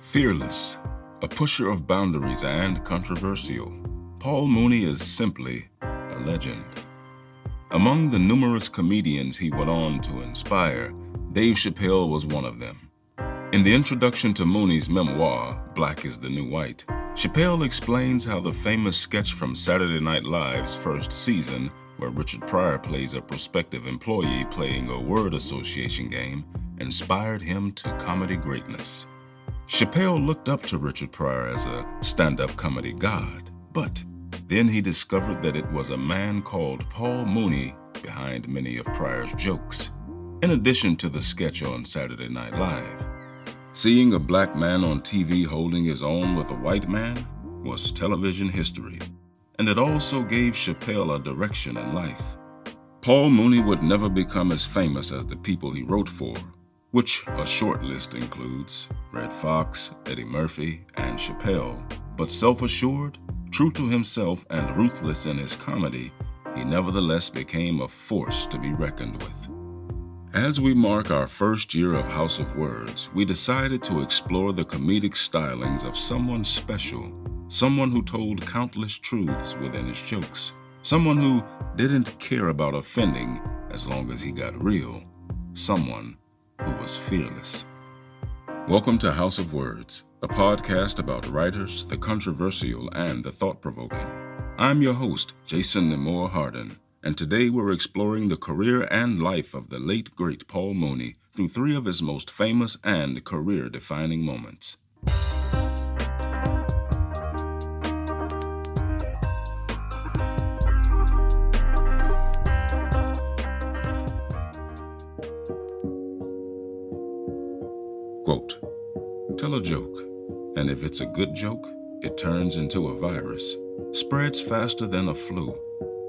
Fearless, a pusher of boundaries and controversial, Paul Mooney is simply a legend. Among the numerous comedians he went on to inspire, Dave Chappelle was one of them. In the introduction to Mooney's memoir, Black is the New White, Chappelle explains how the famous sketch from Saturday Night Live's first season, where Richard Pryor plays a prospective employee playing a word association game, inspired him to comedy greatness. Chappelle looked up to Richard Pryor as a stand-up comedy god, but then he discovered that it was a man called Paul Mooney behind many of Pryor's jokes, in addition to the sketch on Saturday Night Live. Seeing a black man on TV holding his own with a white man was television history, and it also gave Chappelle a direction in life. Paul Mooney would never become as famous as the people he wrote for, which a short list includes Red Fox, Eddie Murphy, and Chappelle. But self-assured, true to himself, and ruthless in his comedy, he nevertheless became a force to be reckoned with. As we mark our first year of House of Words, we decided to explore the comedic stylings of someone special, someone who told countless truths within his jokes, someone who didn't care about offending as long as he got real, someone who was fearless. Welcome to House of Words, a podcast about writers, the controversial, and the thought-provoking. I'm your host, Jason Nemore Harden, and today we're exploring the career and life of the late, great Paul Mooney through three of his most famous and career-defining moments. Quote, "Tell a joke, and if it's a good joke, it turns into a virus, spreads faster than a flu.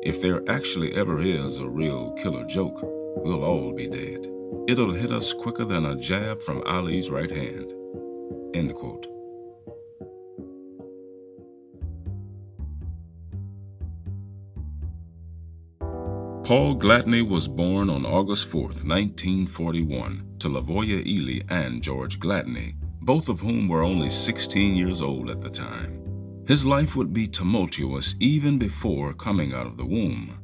If there actually ever is a real killer joke, we'll all be dead. It'll hit us quicker than a jab from Ali's right hand." End quote. Paul Gladney was born on August 4th, 1941, to Lavoya Ely and George Gladney, both of whom were only 16 years old at the time. His life would be tumultuous even before coming out of the womb.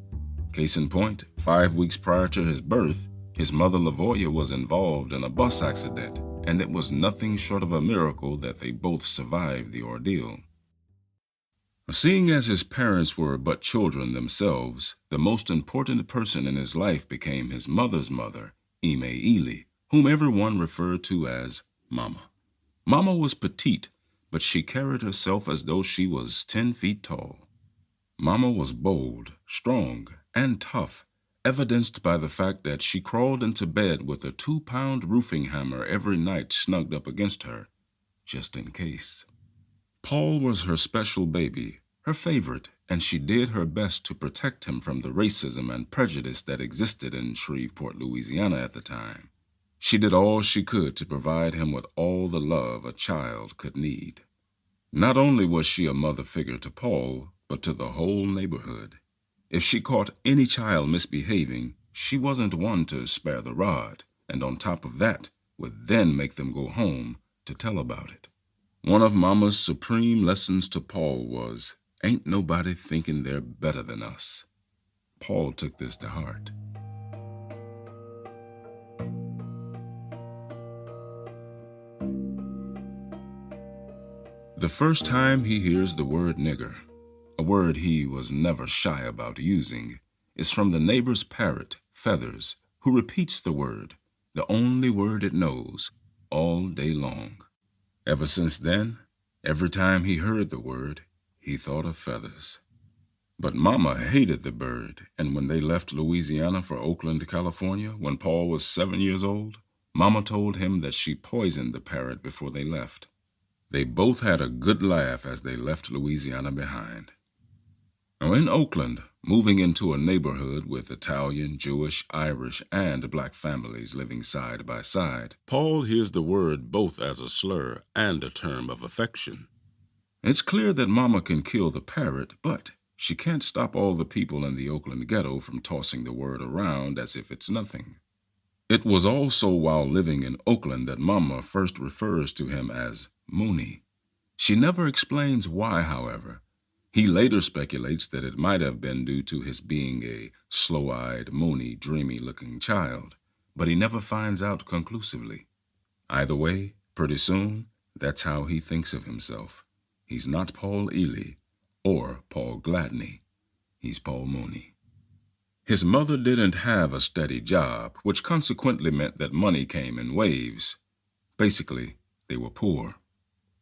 Case in point, 5 weeks prior to his birth, his mother Lavoya was involved in a bus accident, and it was nothing short of a miracle that they both survived the ordeal. Seeing as his parents were but children themselves, the most important person in his life became his mother's mother, Ime Ely, whom everyone referred to as Mama. Mama was petite, but she carried herself as though she was 10 feet tall. Mama was bold, strong, and tough, evidenced by the fact that she crawled into bed with a 2-pound roofing hammer every night snugged up against her, just in case. Paul was her special baby, her favorite, and she did her best to protect him from the racism and prejudice that existed in Shreveport, Louisiana at the time. She did all she could to provide him with all the love a child could need. Not only was she a mother figure to Paul, but to the whole neighborhood. If she caught any child misbehaving, she wasn't one to spare the rod, and on top of that, would then make them go home to tell about it. One of Mama's supreme lessons to Paul was, "Ain't nobody thinking they're better than us." Paul took this to heart. The first time he hears the word nigger, a word he was never shy about using, is from the neighbor's parrot, Feathers, who repeats the word, the only word it knows, all day long. Ever since then, every time he heard the word, he thought of Feathers. But Mama hated the bird, and when they left Louisiana for Oakland, California, when Paul was 7 years old, Mama told him that she poisoned the parrot before they left. They both had a good laugh as they left Louisiana behind. Now in Oakland, moving into a neighborhood with Italian, Jewish, Irish, and black families living side by side, Paul hears the word both as a slur and a term of affection. It's clear that Mama can kill the parrot, but she can't stop all the people in the Oakland ghetto from tossing the word around as if it's nothing. It was also while living in Oakland that Mama first refers to him as Mooney. She never explains why, however. He later speculates that it might have been due to his being a slow-eyed, moony, dreamy-looking child, but he never finds out conclusively. Either way, pretty soon, that's how he thinks of himself. He's not Paul Ely or Paul Gladney. He's Paul Mooney. His mother didn't have a steady job, which consequently meant that money came in waves. Basically, they were poor.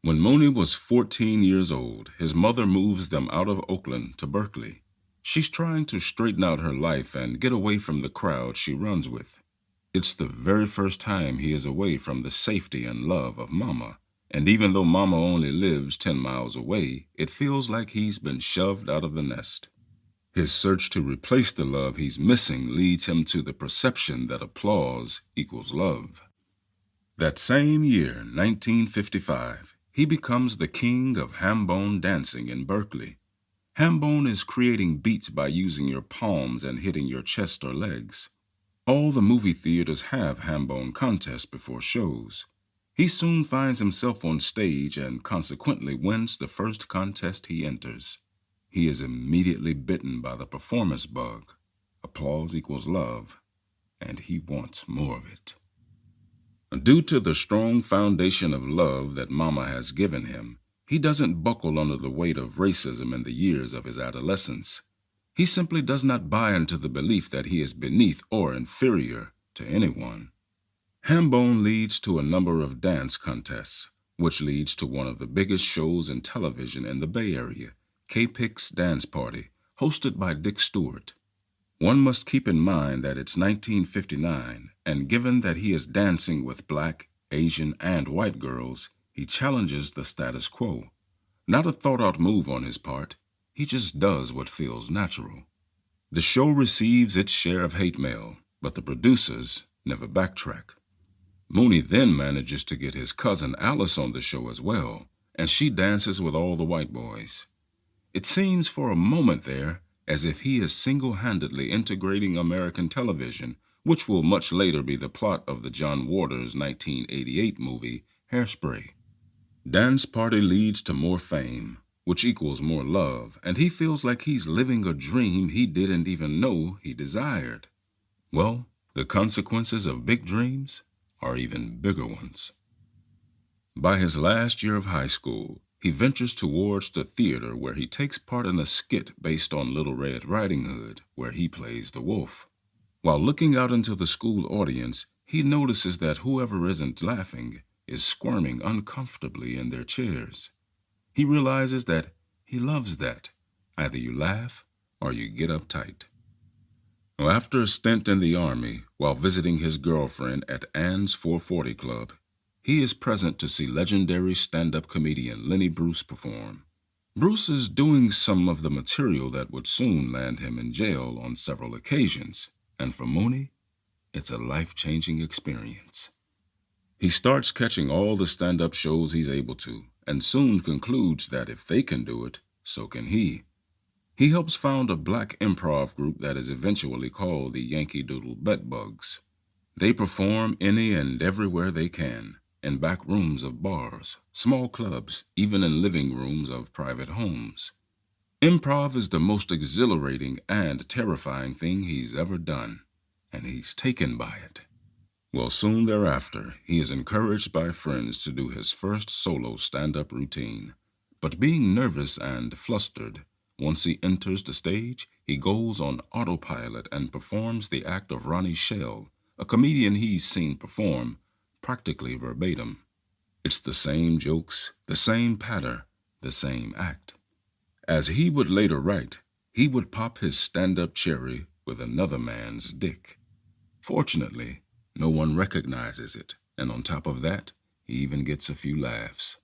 When Mooney was 14 years old, his mother moves them out of Oakland to Berkeley. She's trying to straighten out her life and get away from the crowd she runs with. It's the very first time he is away from the safety and love of Mama, and even though Mama only lives 10 miles away, it feels like he's been shoved out of the nest. His search to replace the love he's missing leads him to the perception that applause equals love. That same year, 1955, he becomes the king of hambone dancing in Berkeley. Hambone is creating beats by using your palms and hitting your chest or legs. All the movie theaters have hambone contests before shows. He soon finds himself on stage and consequently wins the first contest he enters. He is immediately bitten by the performance bug. Applause equals love, and he wants more of it. Due to the strong foundation of love that Mama has given him, he doesn't buckle under the weight of racism in the years of his adolescence. He simply does not buy into the belief that he is beneath or inferior to anyone. Hambone leads to a number of dance contests, which leads to one of the biggest shows in television in the Bay Area, K-Pix Dance Party, hosted by Dick Stewart. One must keep in mind that it's 1959, and given that he is dancing with black, Asian, and white girls, he challenges the status quo. Not a thought-out move on his part, he just does what feels natural. The show receives its share of hate mail, but the producers never backtrack. Mooney then manages to get his cousin Alice on the show as well, and she dances with all the white boys. It seems for a moment there as if he is single-handedly integrating American television, which will much later be the plot of the John Waters 1988 movie, Hairspray. Dance Party leads to more fame, which equals more love, and he feels like he's living a dream he didn't even know he desired. Well, the consequences of big dreams are even bigger ones. By his last year of high school, he ventures towards the theater where he takes part in a skit based on Little Red Riding Hood, where he plays the wolf. While looking out into the school audience, he notices that whoever isn't laughing is squirming uncomfortably in their chairs. He realizes that he loves that. Either you laugh or you get uptight. After a stint in the Army, while visiting his girlfriend at Ann's 440 Club, he is present to see legendary stand-up comedian Lenny Bruce perform. Bruce is doing some of the material that would soon land him in jail on several occasions, and for Mooney, it's a life-changing experience. He starts catching all the stand-up shows he's able to, and soon concludes that if they can do it, so can he. He helps found a black improv group that is eventually called the Yankee Doodle Bedbugs. They perform any and everywhere they can, in back rooms of bars, small clubs, even in living rooms of private homes. Improv is the most exhilarating and terrifying thing he's ever done, and he's taken by it. Well, soon thereafter, he is encouraged by friends to do his first solo stand-up routine. But being nervous and flustered, once he enters the stage, he goes on autopilot and performs the act of Ronnie Shell, a comedian he's seen perform, practically verbatim. It's the same jokes, the same patter, the same act. As he would later write, he would pop his stand-up cherry with another man's dick. Fortunately, no one recognizes it, and on top of that, he even gets a few laughs.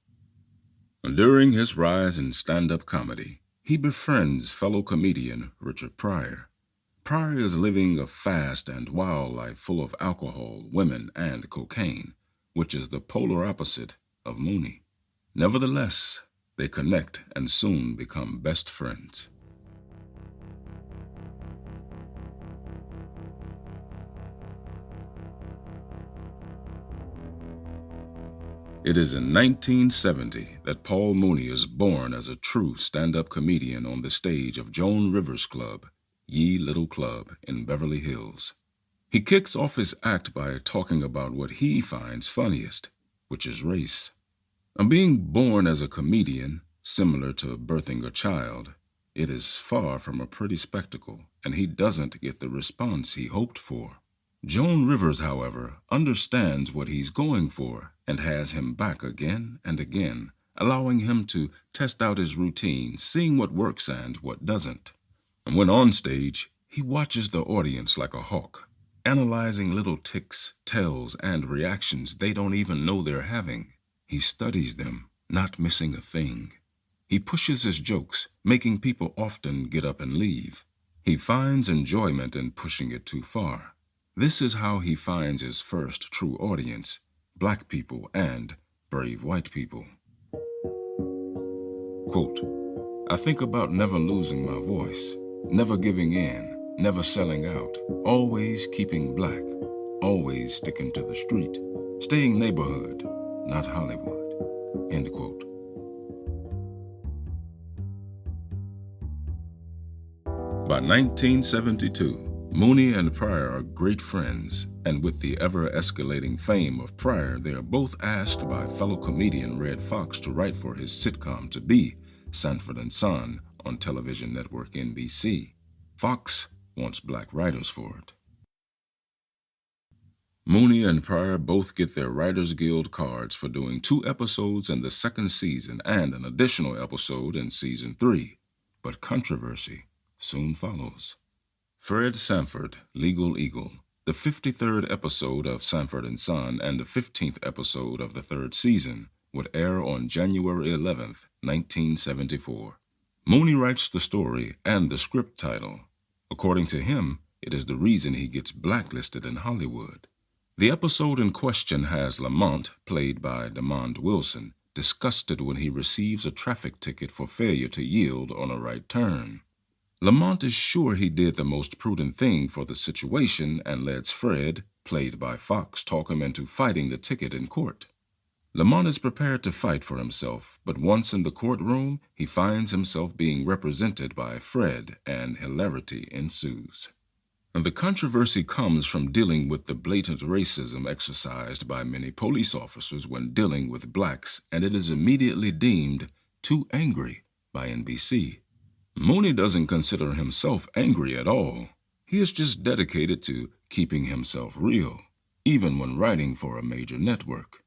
During his rise in stand-up comedy, he befriends fellow comedian Richard Pryor. Pryor is living a fast and wild life full of alcohol, women, and cocaine, which is the polar opposite of Mooney. Nevertheless, they connect and soon become best friends. It is in 1970 that Paul Mooney is born as a true stand-up comedian on the stage of Joan Rivers' club, Ye Little Club in Beverly Hills. He kicks off his act by talking about what he finds funniest, which is race. Being born as a comedian, similar to birthing a child, it is far from a pretty spectacle, and he doesn't get the response he hoped for. Joan Rivers, however, understands what he's going for and has him back again and again, allowing him to test out his routine, seeing what works and what doesn't. And when on stage, he watches the audience like a hawk, analyzing little ticks, tells, and reactions they don't even know they're having. He studies them, not missing a thing. He pushes his jokes, making people often get up and leave. He finds enjoyment in pushing it too far. This is how he finds his first true audience, black people and brave white people. Quote, I think about never losing my voice, never giving in, never selling out, always keeping black, always sticking to the street, staying neighborhood, not Hollywood. End quote. By 1972, Mooney and Pryor are great friends, and with the ever-escalating fame of Pryor, they are both asked by fellow comedian Red Fox to write for his sitcom to be Sanford and Son on television network NBC. Fox wants black writers for it. Mooney and Pryor both get their Writers Guild cards for doing 2 episodes in the second season and an additional episode in season 3, but controversy soon follows. Fred Sanford, Legal Eagle, the 53rd episode of Sanford and Son and the 15th episode of the 3rd season, would air on January 11th, 1974. Mooney writes the story and the script title. According to him, it is the reason he gets blacklisted in Hollywood. The episode in question has Lamont, played by Demond Wilson, disgusted when he receives a traffic ticket for failure to yield on a right turn. Lamont is sure he did the most prudent thing for the situation and lets Fred, played by Fox, talk him into fighting the ticket in court. Lamont is prepared to fight for himself, but once in the courtroom, he finds himself being represented by Fred, and hilarity ensues. The controversy comes from dealing with the blatant racism exercised by many police officers when dealing with blacks, and it is immediately deemed too angry by NBC. Mooney doesn't consider himself angry at all. He is just dedicated to keeping himself real, even when writing for a major network.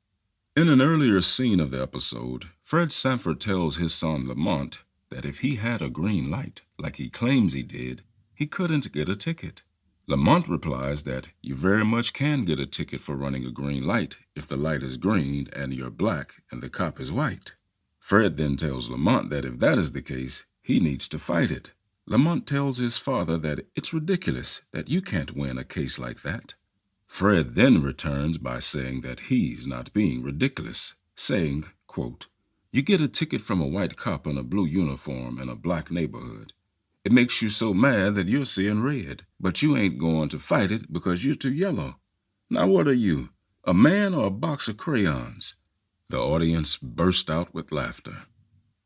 In an earlier scene of the episode, Fred Sanford tells his son Lamont that if he had a green light, like he claims he did, he couldn't get a ticket. Lamont replies that you very much can get a ticket for running a green light if the light is green and you're black and the cop is white. Fred then tells Lamont that if that is the case, he needs to fight it. Lamont tells his father that it's ridiculous, that you can't win a case like that. Fred then returns by saying that he's not being ridiculous, saying, quote, you get a ticket from a white cop in a blue uniform in a black neighborhood. It makes you so mad that you're seeing red, but you ain't going to fight it because you're too yellow. Now what are you, a man or a box of crayons? The audience burst out with laughter.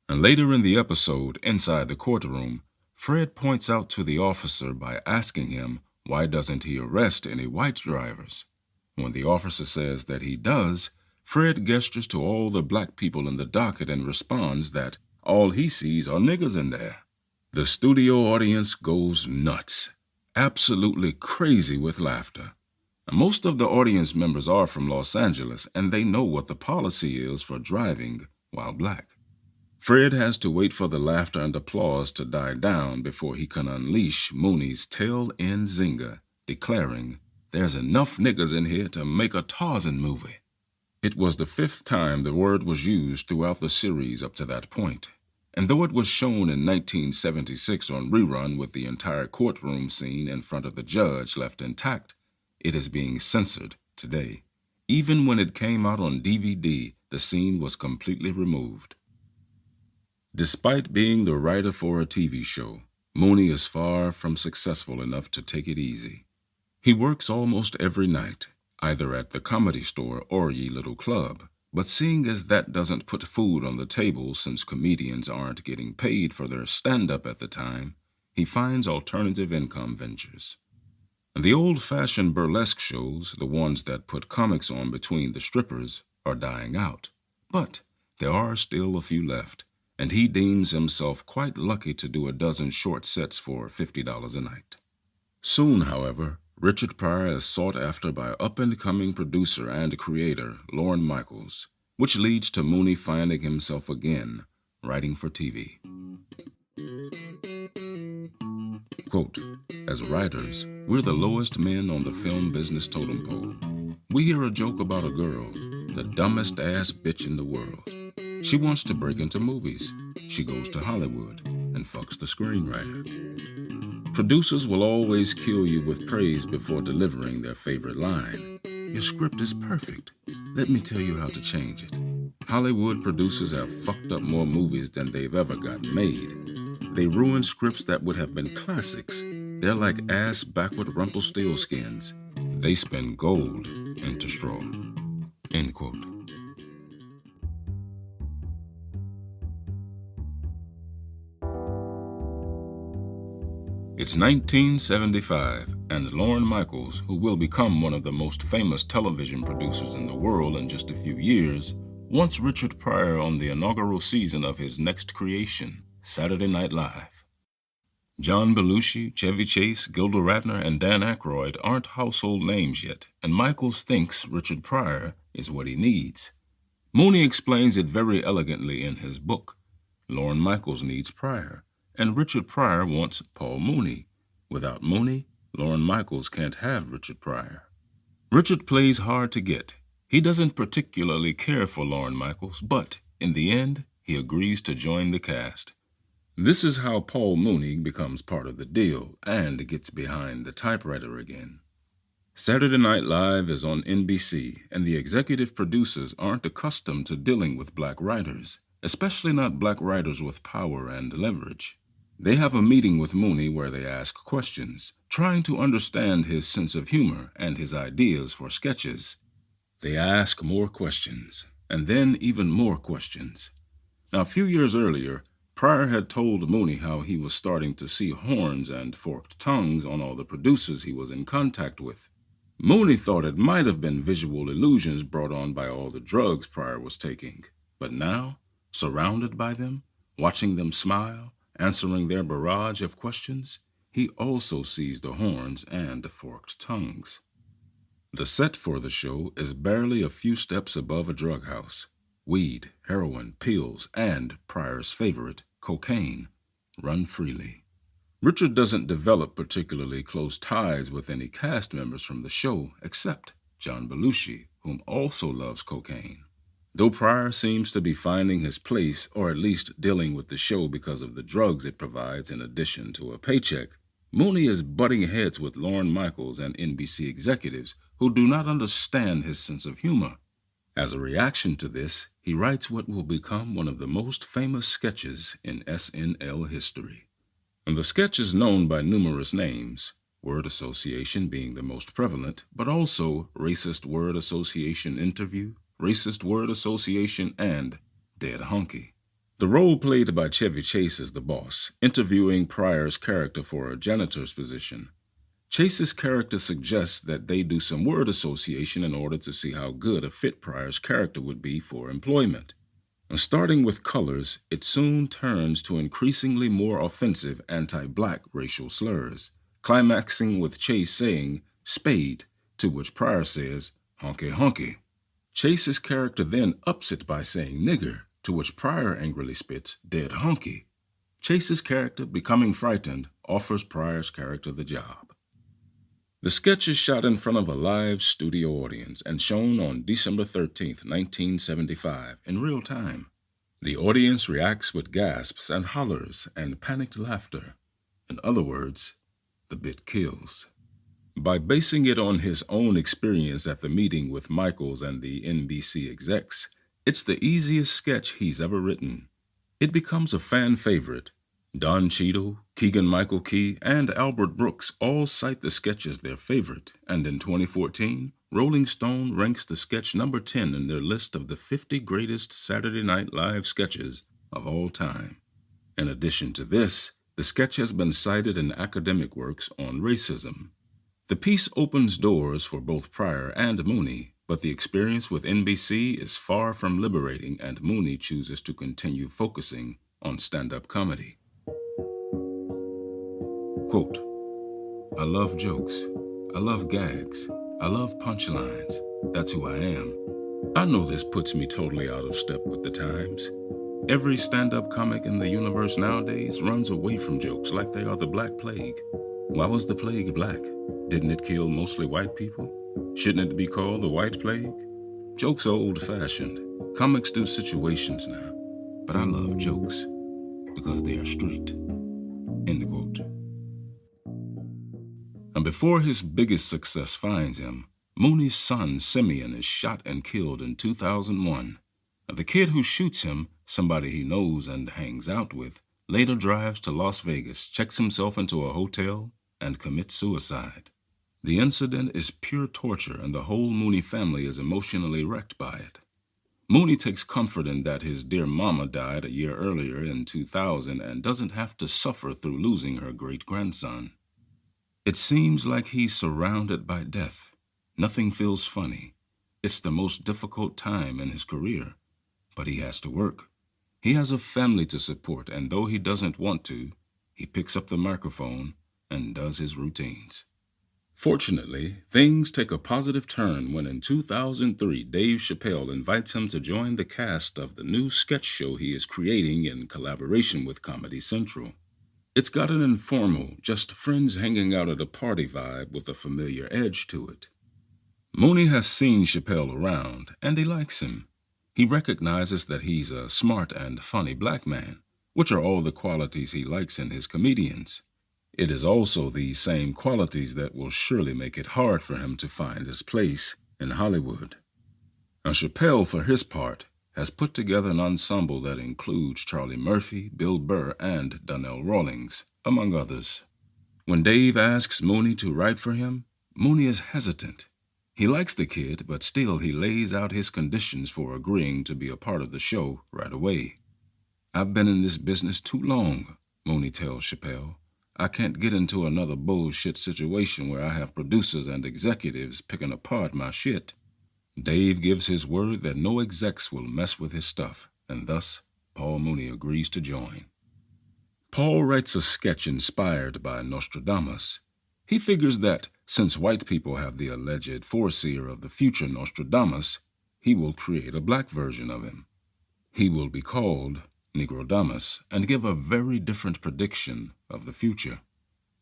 And later in the episode, inside the courtroom, Fred points out to the officer by asking him why doesn't he arrest any white drivers. When the officer says that he does, Fred gestures to all the black people in the docket and responds that all he sees are niggers in there. The studio audience goes nuts, absolutely crazy with laughter. Most of the audience members are from Los Angeles, and they know what the policy is for driving while black. Fred has to wait for the laughter and applause to die down before he can unleash Mooney's tail-end zinger, declaring, there's enough niggers in here to make a Tarzan movie. It was the 5th time the word was used throughout the series up to that point. And though it was shown in 1976 on rerun with the entire courtroom scene in front of the judge left intact, it is being censored today. Even when it came out on DVD, the scene was completely removed. Despite being the writer for a TV show, Mooney is far from successful enough to take it easy. He works almost every night, either at the Comedy Store or Ye Little Club, But seeing as that doesn't put food on the table since comedians aren't getting paid for their stand-up at the time, he finds alternative income ventures. The old-fashioned burlesque shows, the ones that put comics on between the strippers, are dying out. But there are still a few left, and he deems himself quite lucky to do a dozen short sets for $50 a night. Soon, however, Richard Pryor is sought after by up-and-coming producer and creator Lorne Michaels, which leads to Mooney finding himself again writing for TV. Quote, "As writers, we're the lowest men on the film business totem pole. We hear a joke about a girl, the dumbest ass bitch in the world. She wants to break into movies. She goes to Hollywood and fucks the screenwriter. Producers will always kill you with praise before delivering their favorite line. Your script is perfect. Let me tell you how to change it. Hollywood producers have fucked up more movies than they've ever got made. They ruin scripts that would have been classics. They're like ass-backward Rumpelstiltskins. They spin gold into straw." End quote. It's 1975, and Lorne Michaels, who will become one of the most famous television producers in the world in just a few years, wants Richard Pryor on the inaugural season of his next creation, Saturday Night Live. John Belushi, Chevy Chase, Gilda Radner, and Dan Aykroyd aren't household names yet, and Michaels thinks Richard Pryor is what he needs. Mooney explains it very elegantly in his book. Lorne Michaels needs Pryor, and Richard Pryor wants Paul Mooney. Without Mooney, Lorne Michaels can't have Richard Pryor. Richard plays hard to get. He doesn't particularly care for Lorne Michaels, but in the end, he agrees to join the cast. This is how Paul Mooney becomes part of the deal and gets behind the typewriter again. Saturday Night Live is on NBC, and the executive producers aren't accustomed to dealing with black writers, especially not black writers with power and leverage. They have a meeting with Mooney where they ask questions, trying to understand his sense of humor and his ideas for sketches. They ask more questions, and then even more questions. Now, a few years earlier, Pryor had told Mooney how he was starting to see horns and forked tongues on all the producers he was in contact with. Mooney thought it might have been visual illusions brought on by all the drugs Pryor was taking. But now, surrounded by them, watching them smile, answering their barrage of questions, he also sees the horns and the forked tongues. The set for the show is barely a few steps above a drug house. Weed, heroin, pills, and Pryor's favorite, cocaine, run freely. Richard doesn't develop particularly close ties with any cast members from the show except John Belushi, whom also loves cocaine. Though Pryor seems to be finding his place, or at least dealing with the show because of the drugs it provides in addition to a paycheck, Mooney is butting heads with Lorne Michaels and NBC executives who do not understand his sense of humor. As a reaction to this, he writes what will become one of the most famous sketches in SNL history. And the sketch is known by numerous names, word association being the most prevalent, but also racist word association interview, racist word association, and dead honky. The role played by Chevy Chase is the boss, interviewing Pryor's character for a janitor's position. Chase's character suggests that they do some word association in order to see how good a fit Pryor's character would be for employment. And starting with colors, it soon turns to increasingly more offensive anti-black racial slurs, climaxing with Chase saying, "spade," to which Pryor says, "honky honky." Chase's character then ups it by saying nigger, to which Pryor angrily spits, "dead honky." Chase's character, becoming frightened, offers Pryor's character the job. The sketch is shot in front of a live studio audience and shown on December 13, 1975, in real time. The audience reacts with gasps and hollers and panicked laughter. In other words, the bit kills. By basing it on his own experience at the meeting with Michaels and the NBC execs, it's the easiest sketch he's ever written. It becomes a fan favorite. Don Cheadle, Keegan-Michael Key, and Albert Brooks all cite the sketch as their favorite, and in 2014, Rolling Stone ranks the sketch number 10 in their list of the 50 greatest Saturday Night Live sketches of all time. In addition to this, the sketch has been cited in academic works on racism. The piece opens doors for both Pryor and Mooney, but the experience with NBC is far from liberating, and Mooney chooses to continue focusing on stand-up comedy. Quote, "I love jokes. I love gags. I love punchlines. That's who I am. I know this puts me totally out of step with the times. Every stand-up comic in the universe nowadays runs away from jokes like they are the Black Plague. Why was the plague black? Didn't it kill mostly white people? Shouldn't it be called the White Plague? Jokes are old-fashioned. Comics do situations now. But I love jokes because they are street." End quote. And before his biggest success finds him, Mooney's son Simeon is shot and killed in 2001. The kid who shoots him, somebody he knows and hangs out with, later drives to Las Vegas, checks himself into a hotel, and commits suicide. The incident is pure torture, and the whole Mooney family is emotionally wrecked by it. Mooney takes comfort in that his dear mama died a year earlier in 2000 and doesn't have to suffer through losing her great-grandson. It seems like he's surrounded by death. Nothing feels funny. It's the most difficult time in his career. But he has to work. He has a family to support, and though he doesn't want to, he picks up the microphone and does his routines. Fortunately, things take a positive turn when in 2003, Dave Chappelle invites him to join the cast of the new sketch show he is creating in collaboration with Comedy Central. It's got an informal, just friends hanging out at a party vibe with a familiar edge to it. Mooney has seen Chappelle around, and he likes him. He recognizes that he's a smart and funny black man, which are all the qualities he likes in his comedians. It is also these same qualities that will surely make it hard for him to find his place in Hollywood. Now, Chappelle, for his part, has put together an ensemble that includes Charlie Murphy, Bill Burr, and Donnell Rawlings, among others. When Dave asks Mooney to write for him, Mooney is hesitant. He likes the kid, but still he lays out his conditions for agreeing to be a part of the show right away. "I've been in this business too long," Mooney tells Chappelle. "I can't get into another bullshit situation where I have producers and executives picking apart my shit." Dave gives his word that no execs will mess with his stuff, and thus Paul Mooney agrees to join. Paul writes a sketch inspired by Nostradamus. He figures that, since white people have the alleged foreseer of the future Nostradamus, he will create a black version of him. He will be called Negrodamus and give a very different prediction of the future.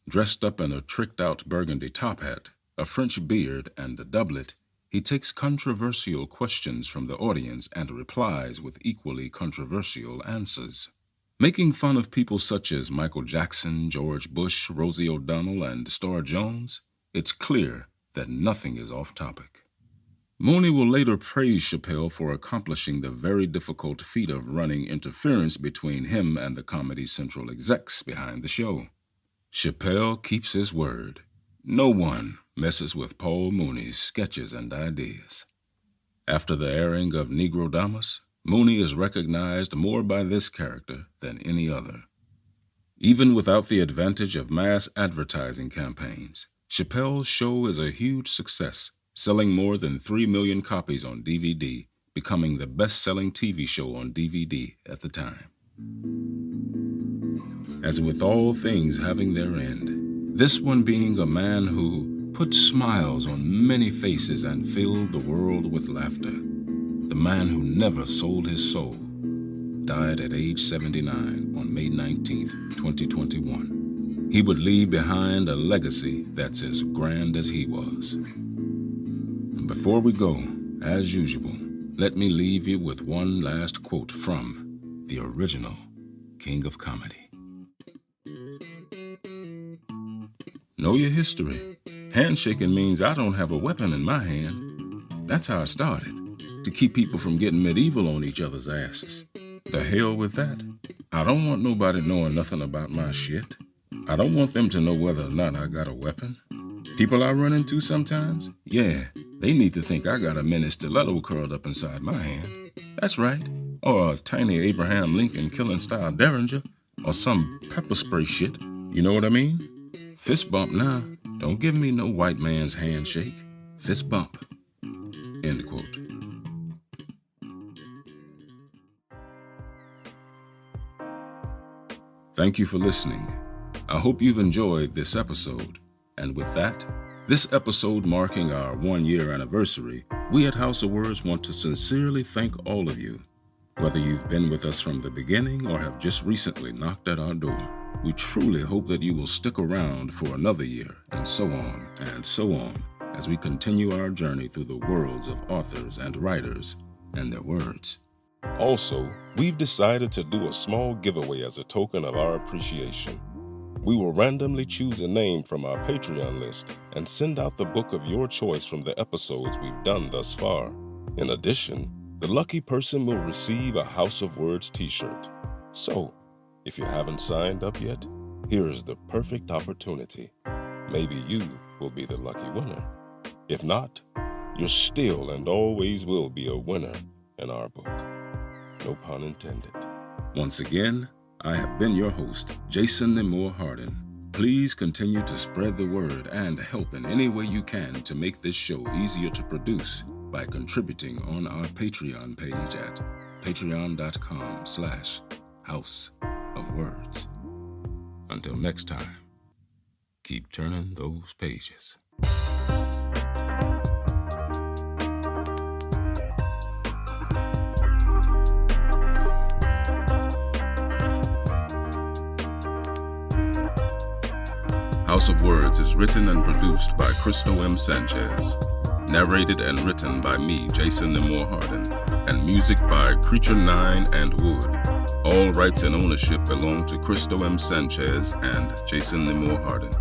Dressed up in a tricked-out burgundy top hat, a French beard, and a doublet, he takes controversial questions from the audience and replies with equally controversial answers. Making fun of people such as Michael Jackson, George Bush, Rosie O'Donnell, and Star Jones, it's clear that nothing is off topic. Mooney will later praise Chappelle for accomplishing the very difficult feat of running interference between him and the Comedy Central execs behind the show. Chappelle keeps his word. No one messes with Paul Mooney's sketches and ideas. After the airing of Negrodamus, Mooney is recognized more by this character than any other. Even without the advantage of mass advertising campaigns, Chappelle's show is a huge success, selling more than 3 million copies on DVD, becoming the best-selling TV show on DVD at the time. As with all things having their end, this one being a man who put smiles on many faces and filled the world with laughter. The man who never sold his soul died at age 79 on May 19th, 2021. He would leave behind a legacy that's as grand as he was. And before we go, as usual, let me leave you with one last quote from the original King of Comedy. Know your history. Handshaking means I don't have a weapon in my hand. That's how I started, to keep people from getting medieval on each other's asses. The hell with that. I don't want nobody knowing nothing about my shit. I don't want them to know whether or not I got a weapon. People I run into sometimes, yeah, They need to think I got a mini stiletto curled up inside my hand. That's right. Or a tiny Abraham Lincoln killing style Derringer. Or some pepper spray shit. You know what I mean? Fist bump now. Don't give me no white man's handshake. Fist bump. End quote. Thank you for listening. I hope you've enjoyed this episode. And with that, this episode marking our 1-year anniversary, we at House of Words want to sincerely thank all of you. Whether you've been with us from the beginning or have just recently knocked at our door, we truly hope that you will stick around for another year, and so on, as we continue our journey through the worlds of authors and writers and their words. Also, we've decided to do a small giveaway as a token of our appreciation. We will randomly choose a name from our Patreon list and send out the book of your choice from the episodes we've done thus far. In addition, the lucky person will receive a House of Words t-shirt. So, if you haven't signed up yet, here is the perfect opportunity. Maybe you will be the lucky winner. If not, you're still and always will be a winner in our book. No pun intended. Once again, I have been your host, Jason Nemore Hardin. Please continue to spread the word and help in any way you can to make this show easier to produce by contributing on our Patreon page at patreon.com/House of Words. Until next time, keep turning those pages. House of Words is written and produced by Crystal M. Sanchez. Narrated and written by me, Jason Nemore Hardin. And music by Creature 9 and Wood. All rights and ownership belong to Crystal M. Sanchez and Jason Nemore Hardin.